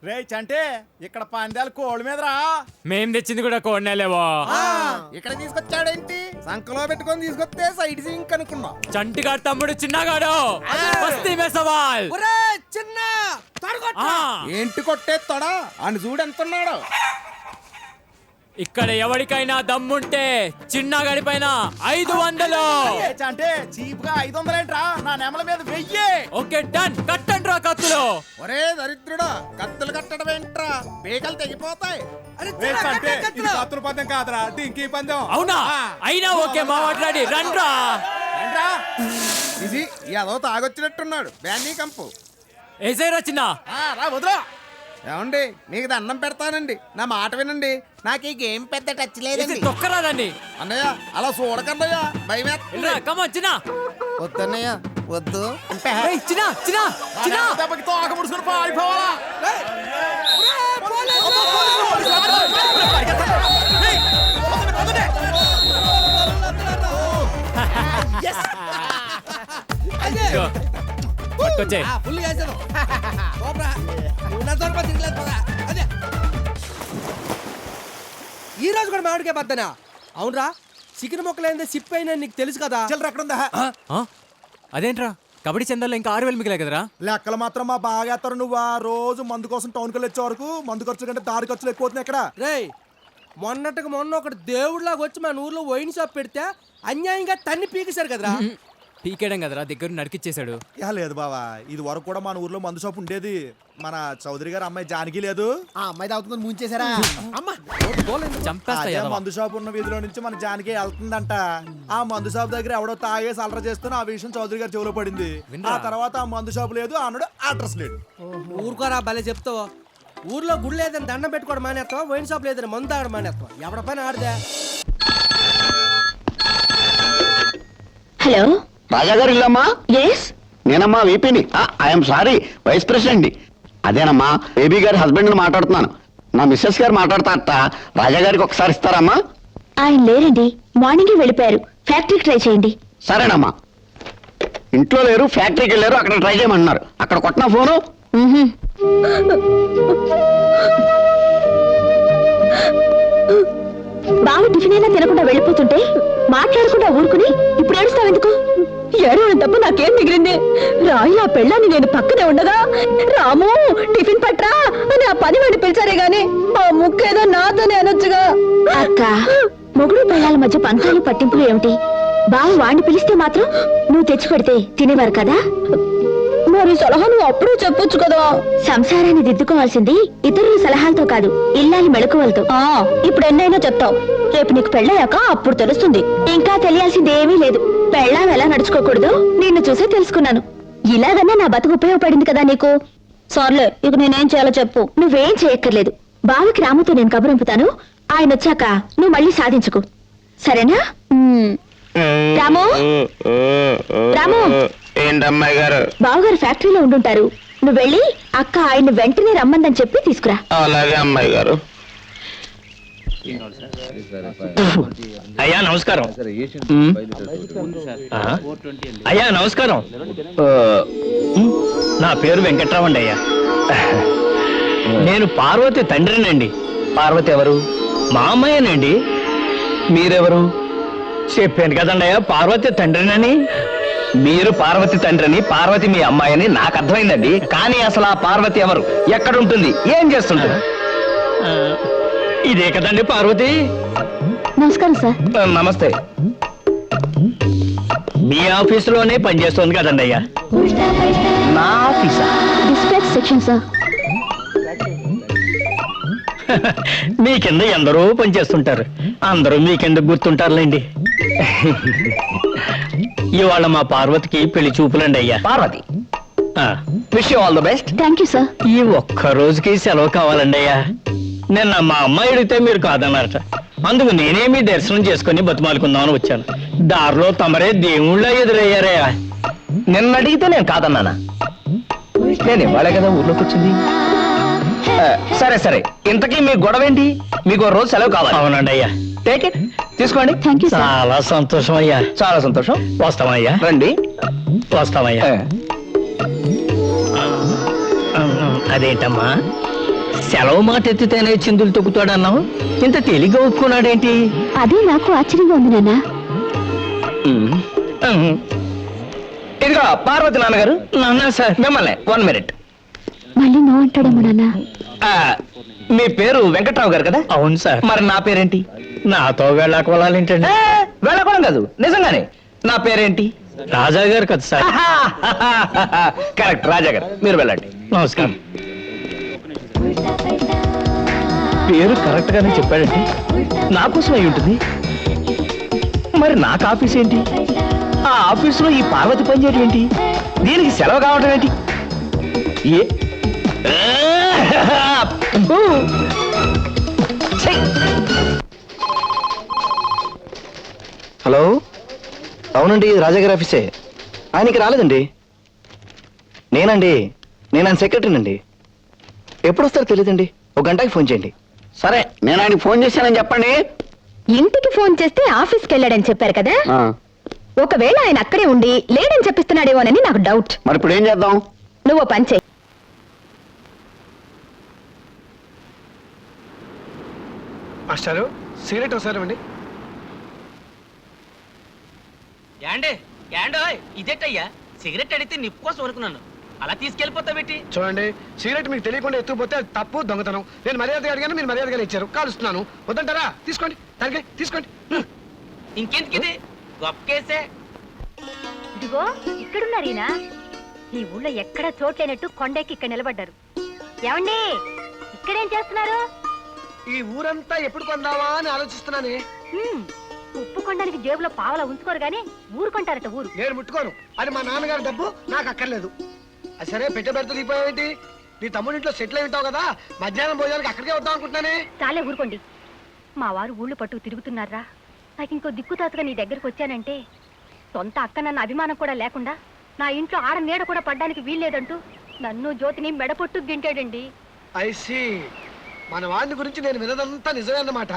రే చంటే ఇక్కడ పందాలు కోళ్ళ మీదరా. మేం తెచ్చింది కూడా కోడినేలేవో. ఇక్కడ తీసుకొచ్చాడేంటి? సంకలో పెట్టుకొని తీసుకొస్తే సైడ్ సింక్ అనుకున్నా. చంటిగాడు తమ్ముడు చిన్నగాడు బస్తీ మే సవాల్. చిన్న ఏంటి కొట్టే తొడా అని చూడు ఎంతున్నాడు. ఇక్కడ ఎవరికైనా దమ్ముంటే చిన్నగాడి పైన 500. అంటే చీప్ గా 500 ఏంట్రా? నా నెమల మీద 1000. Okay done. కట్టండి రా కత్తులు. ఒరే దరిద్రుడా, కత్తులు కట్టడం ఏంట్రా? బేకలు తెగిపోతాయి. కత్తుల పందెం కాదురా, డింకీ పందెం. అవునా? అయినా ఓకే మాట్లాడి రండ్రా. ఇది ఏదో తాగొచ్చినట్టున్నాడు. బ్యాండీ కంపు ఏసైరా చిన్న. రా వదిలో. ఏమండి మీకు దండం పెడతానండి, నా మాట వినండి. నాకు ఈ గేమ్ పెద్ద టచ్ లేదండి. తొక్కరాదండి అన్నయ్య, అలా చూడకన్నయ్య, భయం. కమా చిన్న. వద్దన్నయ్య వద్దు. చిన్న చిన్న చిన్న తోక ముడుచుకుని పారిపోవాలా? పట్టుకొచ్చే. ఈ రోజు కూడా మామిడికాయ పద్దనా? అవునరా, చికెన్ మొక్కలైందే సిప్ అయినా నీకు తెలుసు కదా. ఎక్కడ ఉందా? అదేంట్రా కబడ్డీ చందాల్లో ఇంకా 6000 మిగిలే కదరా. లెక్కలు మాత్రం మా బాగా ఎత్తారు. నువ్వు రోజు మందు కోసం టౌన్కి వెళ్ళి వచ్చే వరకు మందు ఖర్చు కంటే దారి ఖర్చులు ఎక్కువ అవుతున్నాయి. ఎక్కడ రేయ్, మొన్నటికి మొన్న ఒకటి దేవుడిలాగా వచ్చి మన ఊర్లో వైన్ షాప్ పెడితే అన్యాయంగా తన్ని పీకేశారు కదరా. పీకేయడం కదరా, దగ్గర నడికిచ్చేశాడు. లేదు బావా, ఇది వరకు కూడా మన ఊర్లో మందు షాప్ ఉండేది. మన చౌదరి గారు అమ్మాయి జానకి లేదు, ఆ అమ్మాయి తాగుతుంది ముంచేశారా. చంపేస్తా. మందు షాప్ ఉన్న వీధిలో నుంచి మన జానకి వెళ్తుందంట. ఆ మందు షాప్ దగ్గర ఎవడో తాగేసి అలర చేస్తున్నా ఆ విషయం చౌదరి గారు చెవిలో పడింది. ఆ తర్వాత ఆ మందు షాప్ లేదు, అన్నాడు అడ్రస్ లేడు. ఊరుకోరా భలే చెప్తావు. ఊర్లో గుడి లేదని దండం పెట్టుకోవడం మానేస్తావా, వైన్ షాప్ లేదని మందు తాగడం మానేస్తావా? ఎవడ పైన ఆడదే. హలో, రాజాగారు ఇల్లమ్మా? ఎస్, నేనమ్మా వీపీని. I'm sorry, vice president. అదేనమ్మా, బేబీ గారి హస్బెండ్ మాట్లాడుతున్నాను. నా మిస్సెస్ గారు మాట్లాడతారట. రాజాగారికి ఒకసారి ఇస్తారమ్మా? ఆయన లేరండి, మార్నింగే వెళ్ళిపోయారు. ఫ్యాక్టరీకి ట్రై చేయండి. సరేనమ్మా. ఇంట్లో లేరు, ఫ్యాక్టరీకి వెళ్ళారు, అక్కడ ట్రై చేయమన్నారు. అక్కడ కొట్టిన ఫోను. బావ టిఫిన్ అయినా తినకుండా వెళ్ళిపోతుంటే మాట్లాడకుండా ఊరుకుని ఇప్పుడు ఏడుస్తావు ఎందుకు? ఏడవడం తప్ప నాకేం మిగిలింది? రాయి ఆ పెళ్ళాన్ని నేను పక్కనే ఉండగా రాము టిఫిన్ పట్రా అని ఆ పని వాడిని పిలిచారే గాని ఆ ముక్కేదో నాతోనే అనొచ్చుగా. అక్క, మొగుడు పెళ్ళాల మధ్య పంతాలు పట్టింపులు ఏమిటి? బావ వాడిని పిలిస్తే మాత్రం నువ్వు తెచ్చి పెడితే తినేవారు కదా. మరి సలహా నువ్వు అప్పుడే చెప్పొచ్చు కదా. సంసారాన్ని దిద్దుకోవాల్సింది ఇతరుల సలహాలతో కాదు, ఇల్లాలి మెళకువలతో. ఇప్పుడు ఎన్నైనా చెప్తావు, రేపు నీకు పెళ్ళయ్యాక అప్పుడు తెలుస్తుంది. ఇంకా తెలియాల్సింది ఏమీ లేదు. పెళ్ళాం ఎలా నడుచుకోకూడదు నిన్ను చూసే తెలుసుకున్నాను. ఇలాగన్నా నా బతుకు ఉపయోగపడింది కదా నీకు. సర్లే, ఇక నేనేం చేయాలో చెప్పు. నువ్వేం చేయక్కర్లేదు. బావకి రాముతో నేను కబురంపుతాను. ఆయన వచ్చాక నువ్వు మళ్ళీ సాధించుకో, సరేనా? రాము, రాము. ఏంటమ్మాయి గారు? బావగారు ఫ్యాక్టరీలో ఉండుంటారు. నువ్వు వెళ్ళి అక్క ఆయన వెంటనే రమ్మందని చెప్పి తీసుకురా. అలాగే అమ్మాయి గారు. అయ్యా నమస్కారం. అయ్యా నమస్కారం. నా పేరు వెంకట్రావు అండి. అయ్యా, నేను పార్వతి తండ్రినండి. పార్వతి ఎవరు? మా అమ్మాయేనండి. మీరెవరు? చెప్పాను కదండి అయ్యా, పార్వతి తండ్రినని. మీరు పార్వతి తండ్రిని, పార్వతి మీ అమ్మాయిని నాకు అర్థమైందండి. కానీ అసలు ఆ పార్వతి ఎవరు, ఎక్కడుంటుంది, ఏం చేస్తుంటుంది? ఇదే కదండి పార్వతి. నమస్కారం సార్. నమస్తే. మీ ఆఫీసులోనే పనిచేస్తుంది కదండి అయ్యా. నా ఆఫీసా? Dispatch section sir. మీ కింద ఎందరో పనిచేస్తుంటారు, అందరూ మీకెందుకు గుర్తుంటారులేండి. ఇవాళ మా పార్వతికి పెళ్లి చూపులండి అయ్యా. Parvathi, wish you all the best. Thank you sir. ఈ ఒక్క రోజుకి సెలవు కావాలండి అయ్యా. నిన్న మా అమ్మాయి అడిగితే మీరు కాదన్నారట. అందుకు నేనే మీ దర్శనం చేసుకుని బతిమాలుకుందామని వచ్చాను. దారిలో తమరే దేవుళ్ళ ఎదురయ్యారయ్యా. నిన్న అడిగితే నేను కాదన్నానా? నేను ఇవాళే కదా ఊర్లోకి వచ్చింది. సరే సరే, ఇంతకీ మీ గొడవ ఏంటి? మీకు రోజు సెలవు కావాలి? అవునండి అయ్యా. టేక్ ఇట్, తీసుకోండి. Thank you sir. చాలా సంతోషం అయ్యా. చాలా సంతోషం. వస్తామయ్యా. రండి. వస్తామయ్యా. అదేంటమ్మా సెలవు మాట ఎత్తితేనే చిందులు తొక్కుతాడన్నావు ఇంత తేలిగ్గా ఒప్పుకున్నాడేంటి? అదే నాకు ఆశ్చర్యంగా ఉంది నాన్న. ఇదిగో పార్వతి నాన్నగారు, నాన్న సార్ మిమ్మల్ని 1 మినిట్. మళ్ళీ నో అంటాడేమో నాన్న. మీ పేరు వెంకట్రావు గారు కదా? అవును సార్. మరి నా పేరేంటి? నాతో వెళ్ళాకోవాలేంటండి? వెళ్ళకూడదు కాదు, నిజంగానే. నా పేరేంటి? రాజా గారు కదా సార్. కరెక్ట్, రాజా గారు. మీరు వెళ్ళండి. నమస్కారం. పేరు కరెక్ట్ గానే చెప్పాడంటే నా కోసం అయి ఉంటుంది. మరి నాకు ఆఫీస్ ఏంటి? ఆ ఆఫీసులో ఈ పార్వతి పనిచేయడం ఏంటి? దీనికి సెలవు కావటం ఏంటి? ఏ ఛీ! హలో, అవునండి, ఇది రాజాగారి ఆఫీసే. ఆయనకి రాలేదండి. నేను ఆయన సెక్రటరీనండి. ఎప్పుడు వస్తారో తెలియదండి. 1 గంటకి ఫోన్ చేయండి. సరే, నేను ఆయనకి ఫోన్ చేశానని చెప్పండి. ఇంటికి ఫోన్ చేస్తే ఆఫీస్కి వెళ్ళాడని చెప్పారు కదా. ఒకవేళ ఆయన అక్కడే ఉండి లేడని చెప్పిస్తున్నాడేమోనని నాకు డౌట్. మరి ఇప్పుడు ఏం చేద్దాం? నువ్వు పని చెయ్యి. మాస్టారు, సిగరెట్ ఒకసారి అండి. యాండే యాండోయ్, ఇదేటయ్యా సిగరెట్ అడిగితే నిప్పు కోసం వరకున్నాను, అలా తీసుకెళ్ళిపోతా పెట్టి. చూడండి, సిగరెట్ మీకు తెలియకుండా ఎత్తుకుపోతే అది తప్పు, దొంగతనం. నేను మర్యాదగా అడిగాను, మీరు మర్యాదగా ఇచ్చారు. కాలుస్తున్నాను. వద్దంటారా? తీసుకోండి, దానికి తీసుకోండి. ఇంకెందుకిది గొప్ప కేసే. ఇదిగో ఇక్కడున్నారీనా. ఈ ఊళ్ళో ఎక్కడ చోట్లేనట్టు కొండెక్కి ఇక్కడ నిలబడ్డారు. ఏమండి, ఇక్కడేం చేస్తున్నారు? ఈ ఊరంతా ఎప్పుడు కొందావా అని ఆలోచిస్తున్నానే. ఉప్పు కొండానికి జేబులో పావలా ఉంచుకోరు గాని ఊరు కొంటారట. ఊరు నేను ముట్టుకోను. అది మా నాన్నగారి డబ్బు, నాకు అక్కర్లేదు. అది సరే, పెట్టె పెడతా దిగిపోయావేంటి? నీ తమ్ముడింట్లో సెటిల్ అయి ఉంటావు కదా, మధ్యాహ్నం భోజనానికి అక్కడికే వద్దాం అనుకుంటున్నానే. చాలే ఊరుకోండి. మా వారు ఊళ్ళు పట్టు తిరుగుతున్నారా? నాకు ఇంకో దిక్కుతాతగా నీ దగ్గరకు వచ్చానంటే సొంత అక్క నన్న అభిమానం కూడా లేకుండా నా ఇంట్లో ఆడ నీడ కూడా పడ్డానికి వీల్లేదంటూ నన్ను జ్యోతిని మెడపొట్టు గింటాడండి. ఐసి, మన వాడిని గురించి నేను వినదంతా నిజమే అన్నమాట.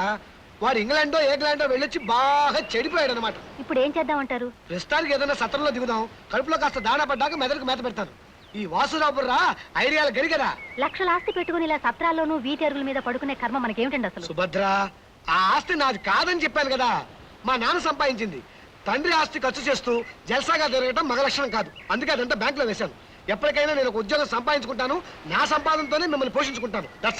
వాడు ఇంగ్లాండో ఏగ్లాండో వెళ్ళొచ్చి బాగా చెడిపోయాడు అనమాట. ఇప్పుడు ఏం చేద్దామంటారు? ప్రస్తుతానికి ఏదైనా సత్రంలో దిగుదాం. కడుపులో కాస్త దాణా పడ్డాక మెదడుకు మేత పెడతాను. ఈ వాసురాబుర్రా ఐడియాలు గరిగరా. లక్షల ఆస్తి పెట్టుకుని ఇలా సత్రాల్లోనూ వీటి అరుగుల మీద పడుకునే కర్మ మనకేమిటండి అసలు? సుభద్ర, ఆ ఆస్తి నాది కాదని చెప్పాను కదా. మా నాన్న సంపాదించింది. తండ్రి ఆస్తి ఖర్చు చేస్తూ జల్సాగా తిరగటం మగ లక్షణం కాదు. అందుకే అదంతా బ్యాంకులో వేశాను. ఎప్పటికైనా నేను ఒక ఉద్యోగం సంపాదించుకుంటాను. నా సంపాదనతోనే మిమ్మల్ని పోషించుకుంటాను. That's all.